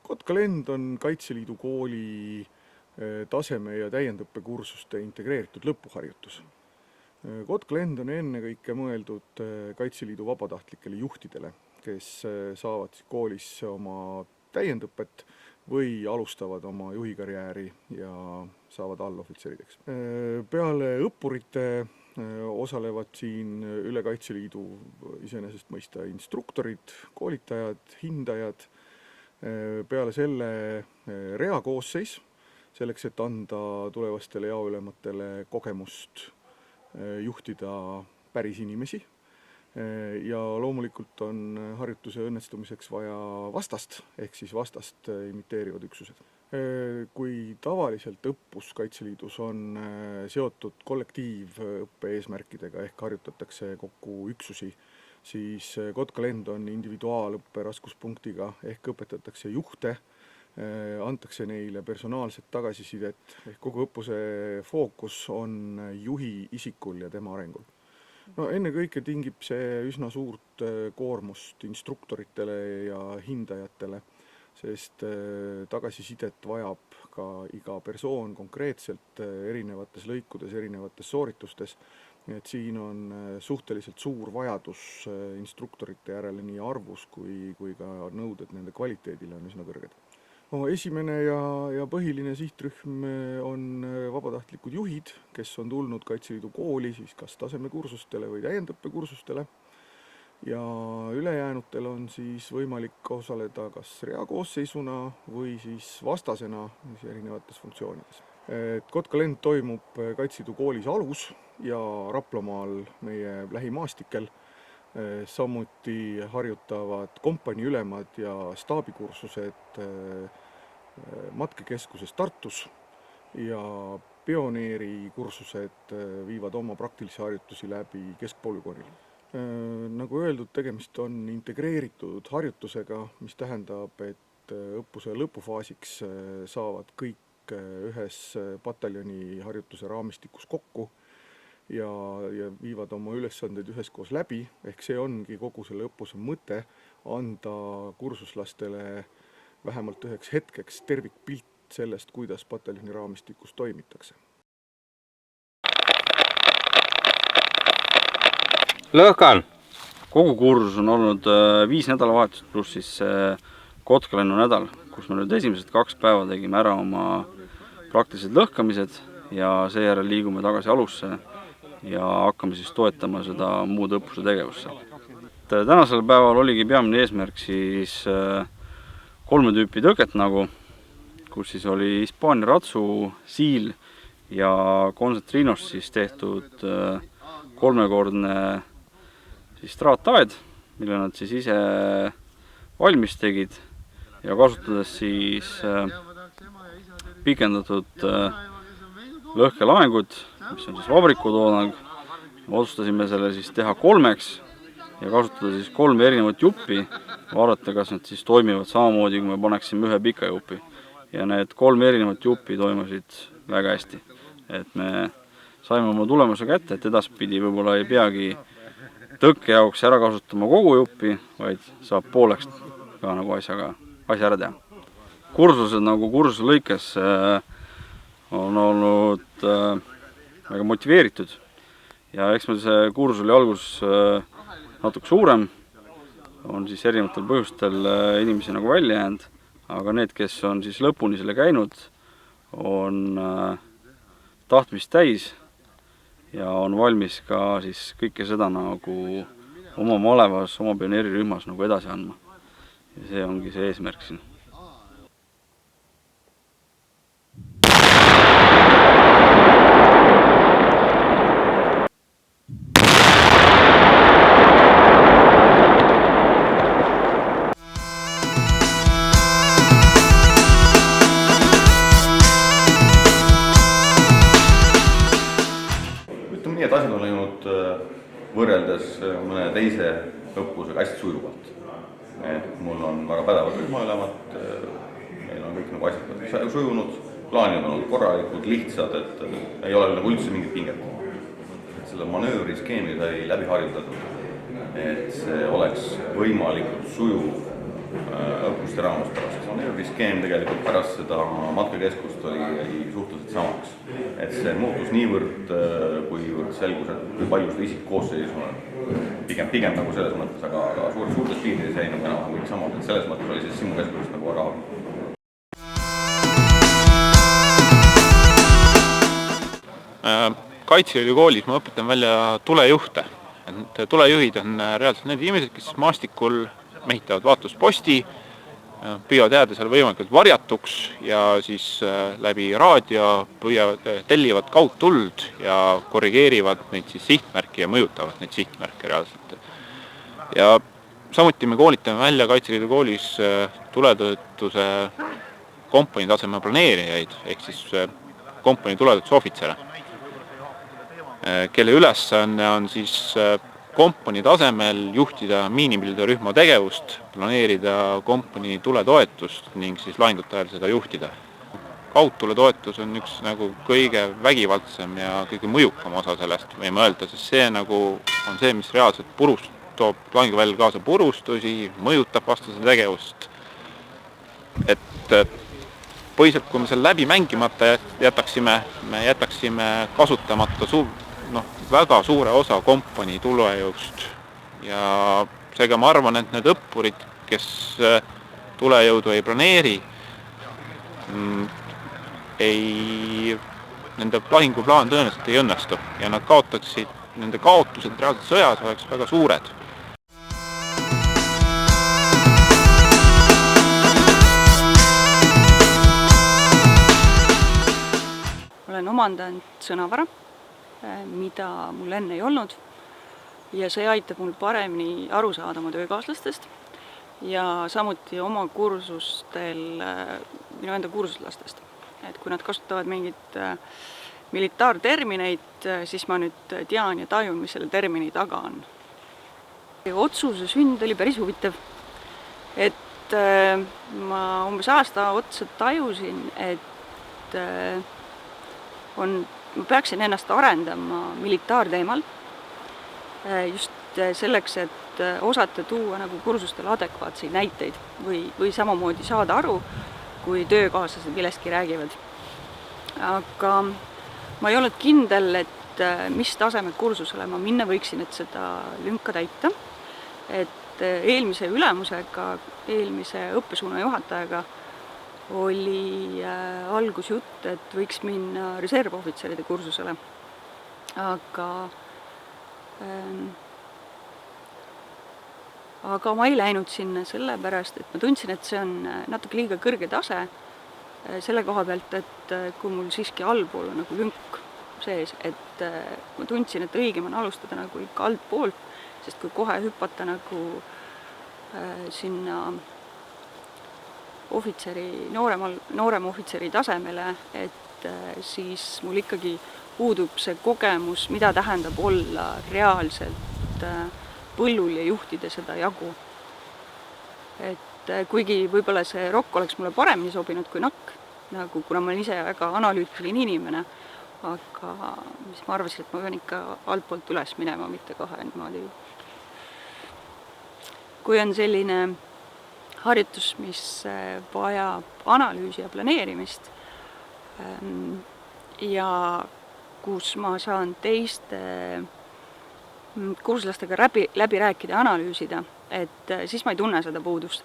Kotkalend on Kaitseliidu kooli taseme- ja täiendõppekursuste integreeritud lõpuharjutus. Kotkalend on ennekõike mõeldud Kaitseliidu vabatahtlikele juhtidele, kes saavad koolis oma täiendõpet või alustavad oma juhikarjääri ja saavad allohvitserideks. Peale õppurite osalevad siin üle Kaitseliidu iseenesest mõista instruktorid, koolitajad, hindajad. Peale selle reakoosseis, selleks et anda tulevastele jaoülematele kogemust juhtida päris inimesi. Ja loomulikult on harjutuse õnnestumiseks vaja vastast, ehk siis vastast imiteerivad üksused. Kui tavaliselt õppus Kaitseliidus on seotud kollektiivõppe eesmärkidega ehk harjutatakse kokku üksusi, siis Kotkalend on individuaalõppe raskuspunktiga ehk õpetatakse juhte, antakse neile personaalset tagasisidet ehk kogu õppuse fookus on juhi isikul ja tema arengul. Ennekõike tingib see üsna suurt koormust instruktoritele ja hindajatele, sest tagasisidet vajab ka iga persoon konkreetselt erinevates lõikudes, erinevates sooritustes. Et siin on suhteliselt suur vajadus instruktorite järele nii arvus kui ka nõuded nende kvaliteedile on üsna kõrged. Esimene ja põhiline sihtrühm on vabatahtlikud juhid, kes on tulnud Kaitseliidu kooli siis kas tasemekursustele või täiendõppekursustele. Ja ülejäänutel on siis võimalik osaleda kas reakoosseisuna või siis vastasena erinevates funktsioonides. Kotkalend toimub Kaitseliidu koolis Alus ja Raplamaal meie lähimaastikel. Samuti harjutavad kompaniülemad ja staabikursused matkekeskuses Tartus ja pioneerikursused viivad oma praktilisi harjutusi läbi keskpolügoonil. Nagu öeldud, tegemist on integreeritud harjutusega, mis tähendab, et õppuse lõpufaasiks saavad kõik ühes pataljoni harjutuse raamistikus kokku ja viivad oma ülesandeid üheskoos läbi, ehk see ongi kogu selle õppuse mõte anda kursuslastele vähemalt üheks hetkeks tervikpilt sellest, kuidas pataljoni raamistikus toimitakse. Lõhkan! Kogu kursus on olnud 5 nädalavahetust pluss siis Kotkalennu nädal, kus me nüüd esimesed 2 päeva tegime ära oma praktilised lõhkamised ja seejärel liigume tagasi Alusse ja hakkame siis toetama seda muud õppuse tegevusse. Tänasel päeval oligi peamine eesmärk siis 3 tüüpi tõket kus siis oli Hispaania ratsu, siil ja koncentrinost siis tehtud 3-kordne siis traataed, mille nad siis ise valmis tegid ja kasutades siis pikendatud lõhkelaengut, mis on siis vabrikutoodang. Otsustasime selle siis teha 3-ks ja kasutada siis 3 erinevat juppi, vaadata, kas nad siis toimivad samamoodi, kui me paneksime 1 pika jupi. Ja need 3 erinevat juppi toimusid väga hästi. Et me saime oma tulemuse kätte, et edaspidi võib-olla ei peagi tõkke jaoks ära kasutama kogu juppi, vaid saab pooleks ka nagu asja ära teha. Kursused kursuse lõikes on olnud väga motiveeritud ja eks meil see kursus oli alguses natuke suurem, on siis erinevatel põhjustel inimesi välja jäänud, aga need, kes on siis lõpuni selle käinud, on tahtmist täis ja on valmis ka siis kõike seda oma malevas, oma pioneerirühmas edasi andma. Ja see ongi see eesmärk siin. Nii, et asjad on läinud võrreldes mõne teise õppusega hästi sujuvalt. Mul on väga pädevad rühmaülemad, meil on kõik asjad sujunud, plaanid on olnud korralikud, lihtsad, et ei ole üldse mingit pinget. Selle manöövri skeemi sai läbi harjutatud, et see oleks võimalikult sujuv õppuste raames pärast. skeem tegelikult pärast seda matkakeskust oli suhteliselt samaks. Et see muutus niivõrd, kuivõrd selgus, et kui palju seda isikkoosseisu on, pigem nagu selles mõttes, aga suurtes piirides jäi nagu enam kõik samad, et selles mõttes oli siis simukeskusest nagu väga Kaitseliidu koolis ma õpetan välja tulejuhte. Et tulejuhid on reaalselt need inimesed, kes maastikul mehitavad vaatlusposti, püüavad jääda seal võimalikult varjatuks ja siis läbi raadio tellivad kaudtuld ja korrigeerivad neid siis sihtmärki ja mõjutavad neid sihtmärke reaalselt. Ja samuti me koolitame välja Kaitseliidu koolis tuletöötuse kompanii taseme planeerijaid ehk siis kompanii tuletöötuse ohvitsere, kelle ülesanne on siis kompanii tasemel juhtida miinipildurühma tegevust, planeerida kompanii tuletoetust ning siis lahingute ajal seda juhtida. Kaudtuletoetus on üks nagu kõige vägivaldsem ja kõige mõjukam osa sellest, võime öelda, sest see nagu on see, mis reaalselt toob lahinguväljal kaasa purustusi, mõjutab vastase tegevust. Et põhiselt, kui me selle läbi mängimata jätaksime, me jätaksime kasutamata väga suure osa kompanii tulejõust ja seega ma arvan, et need õppurid, kes tulejõudu ei planeeri, nende lahinguplaan tõenäoliselt ei õnnestu ja nad kaotaksid, nende kaotused reaalselt sõjas oleks väga suured. Olen omandanud sõnavara, mida mul enne ei olnud ja see aitab mul paremini aru saada oma töökaaslastest ja samuti oma kursustel, minu enda kursuslastest. Et kui nad kasutavad mingit militaartermineid, siis ma nüüd tean ja tajun, mis selle termini taga on. Otsuse sünd oli päris huvitav, et ma umbes aasta otsa tajusin, et ma peaksin ennast arendama militaarteemal just selleks, et osata tuua nagu kursustele adekvaatseid näiteid või samamoodi saada aru, kui töökaaslased millestki räägivad. Aga ma ei olnud kindel, et mis tasemel kursusele ma minna võiksin, et seda lünka täita. Et eelmise ülemusega, eelmise õppesuuna juhatajaga oli algusjutt, et võiks minna reservohvitseride kursusele. Aga ma ei läinud sinna sellepärast, et ma tundsin, et see on natuke liiga kõrge tase selle koha pealt, et kui mul siiski allpool on nagu lünk sees, et ma tundsin, et õigem on alustada nagu ikka altpoolt, sest kui kohe hüpata nagu sinna noorem ohvitseri tasemele, et siis mul ikkagi puudub see kogemus, mida tähendab olla reaalselt põllul ja juhtida seda jagu. Et kuigi võib-olla see rokk oleks mulle paremini sobinud kui nakk, nagu kuna ma olen ise väga analüütiline inimene, aga mis ma arvasin, et ma pean ikka altpoolt üles minema, mitte kohe niimoodi. Kui on selline harjutus, mis vajab analüüsi ja planeerimist ja kus ma saan teiste kurslastega läbi rääkida ja analüüsida, et siis ma ei tunne seda puudust.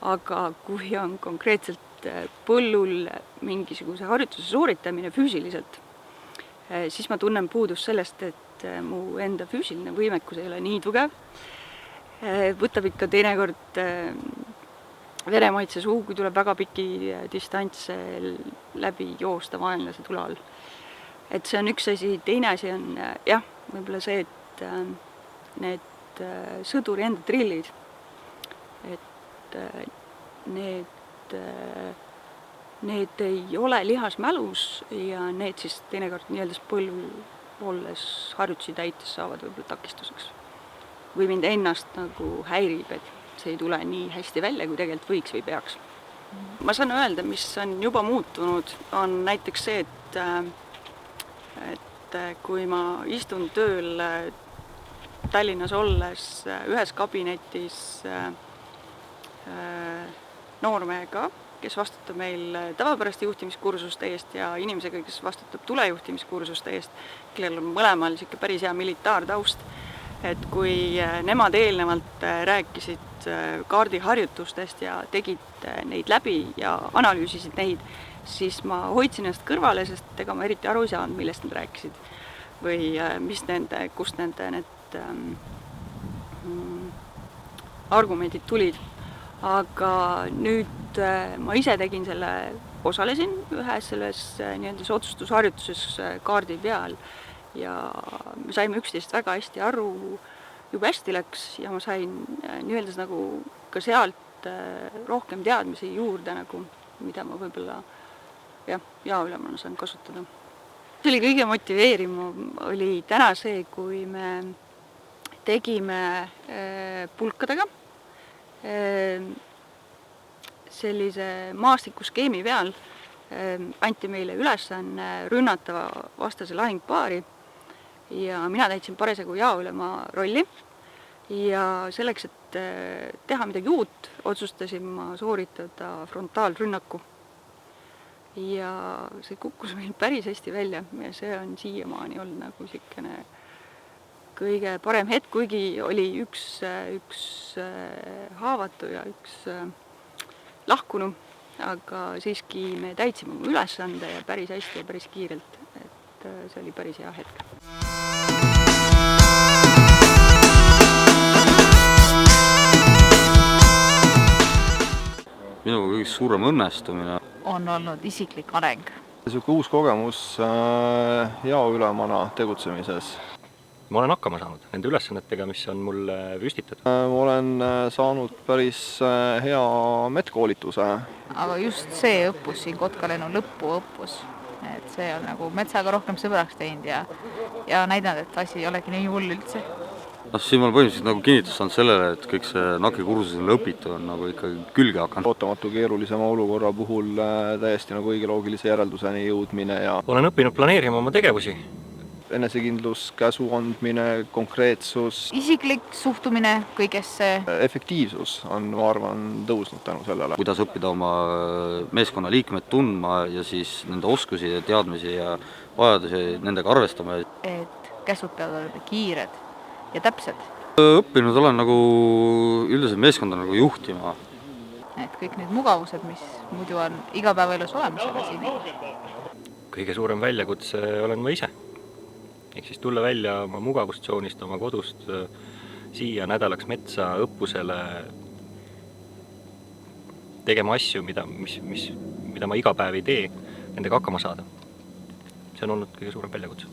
Aga kui on konkreetselt põllul mingisuguse harjutuse sooritamine füüsiliselt, siis ma tunnen puudust sellest, et mu enda füüsiline võimekus ei ole nii tugev. Võtab ikka teinekord veremaitse suu, kui tuleb väga pikki distantse läbi joosta vaenlase tule all. Et see on üks asi, teine asi on võib-olla see, et need sõduri enda trillid, et need ei ole lihasmälus ja need siis teinekord nii-öelda põllul olles harjutusi täites saavad võib-olla takistuseks. Või mind ennast nagu häirib, et see ei tule nii hästi välja, kui tegelikult võiks või peaks. Ma saan öelda, mis on juba muutunud, on näiteks see, et kui ma istun tööl Tallinnas olles ühes kabinetis noormehega, kes vastutab meil tavapäraste juhtimiskursuste eest ja inimesega, kes vastutab tulejuhtimiskursuste eest, kellel on mõlemal niisugune päris hea militaartaust. Et kui nemad eelnevalt rääkisid kaardiharjutustest ja tegid neid läbi ja analüüsisid neid, siis ma hoidsin ennast kõrvale, sest ega ma eriti aru ei saanud, millest nad rääkisid. Või kust nende need argumendid tulid. Aga nüüd ma ise osalesin ühes selles nii-öelda otsustusharjutuses kaardi peal ja me saime üksteist väga hästi aru, juba hästi läks ja ma sain nii-öelda nagu ka sealt rohkem teadmisi juurde, nagu, mida ma võib-olla jaoülemana saan kasutada. See oli kõige motiveerivam, oli täna see, kui me tegime pulkadega sellise maastikuskeemi peal, anti meile ülesanne rünnata vastase lahingpaari ja mina täitsin parasjagu jaoülema rolli ja selleks, et teha midagi uut, otsustasin ma sooritada frontaalrünnaku. Ja see kukkus meil päris hästi välja ja see on siiamaani olnud nagu niisugune kõige parem hetk, kuigi oli üks haavatu ja üks lahkunu, aga siiski me täitsime oma ülesande ja päris hästi ja päris kiirelt, et see oli päris hea hetk. Minu kõige suurem õnnestumine on olnud isiklik areng. Niisugune uus kogemus jaoülemana tegutsemises. Ma olen hakkama saanud nende ülesannetega, mis on mulle püstitatud. Ma olen saanud päris hea medkoolituse. Aga just see õppus siin Kotkalennu lõpuõppus, et see on nagu metsaga rohkem sõbraks teinud ja näidanud, et asi ei olegi nii hull üldse. Siin ma olen põhimõtteliselt nagu kinnitus saanud sellele, et kõik see NAK-kursusel õpitu on nagu ikka külge hakanud. Ootamatu keerulisema olukorra puhul täiesti nagu õige loogilise järelduseni jõudmine ja olen õppinud planeerima oma tegevusi. Enesekindlus, käsu andmine, konkreetsus. Isiklik suhtumine kõigesse. Efektiivsus on, ma arvan, tõusnud tänu sellele. Kuidas õppida oma meeskonna liikmed tundma ja siis nende oskusi ja teadmisi ja vajadusi nendega arvestama. Et käsud peavad olema kiired ja täpsed. Õppinud olen nagu üldiselt meeskonda nagu juhtima. Et kõik need mugavused, mis muidu on igapäevaelus olemas, aga siin ei. Kõige suurem väljakutse olen ma ise. Ehk siis tulla välja oma mugavustsoonist, oma kodust siia nädalaks metsa õppusele tegema asju, mida ma iga päev ei tee, nendega hakkama saada. See on olnud kõige suurem väljakutse.